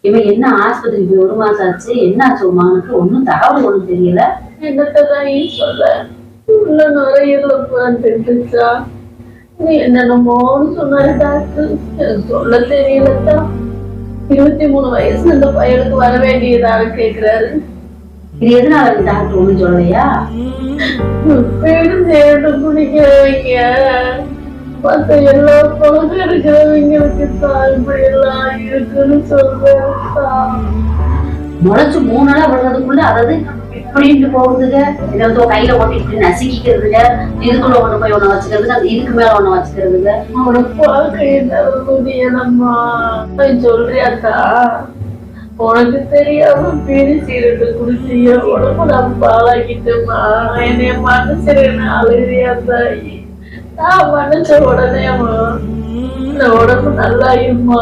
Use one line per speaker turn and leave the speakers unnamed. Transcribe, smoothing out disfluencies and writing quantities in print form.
இவன் என்ன ஆஸ்பத்திரி போய் 1 மாசம் ஆச்சு, என்ன ஆச்சு உன் மகனுக்கு? ஒன்னும் தகவல் ஒண்ணும் தெரியல.
என்னத்தான் சொல்ல, உள்ள நுரையீரல வந்துருச்சா, நீ என்னென்னமோன்னு சொன்னாரு டாக்டர். எனக்கு சொல்ல தெரியலத்தான். 23 வயசு இந்த பையனுக்கு வர வேண்டியதாக கேக்குறாரு.
இது எதனால டாக்டர் ஒண்ணும் சொல்லலையா?
பேரும் தேடும் குடிக்கிறவங்க மத்த எல்லா பழக்கம் இருக்கிறவங்களுக்கு தான் இப்படி எல்லாம் இருக்குன்னு சொல்றேன்.
முளைச்சு 3 நாளா விடுறதுக்குள்ள அதாவது இப்படின்ட்டு போகுதுங்க. இதை வந்து கையில ஓட்டிட்டு நசுக்கிக்கிறதுங்க, இதுக்குள்ள ஒண்ணு போய் ஒண்ணு வச்சுக்கிறதுங்க, இதுக்கு மேல ஒண்ணு வச்சுக்கிறதுங்க.
அவனை பார்க்க என்ன முடியலம்மா சொல்றியாக்கா? உனக்கு தெரியாம பீடி சீரட்டு குடிச்சிய உடம்பு நான் பாலாக்கிட்டேம்மா. என்னைய மனசிறேன்னு அழுகிறியா தாயி? நான் மனச உடனே இந்த உடம்பு நல்லா இருமா.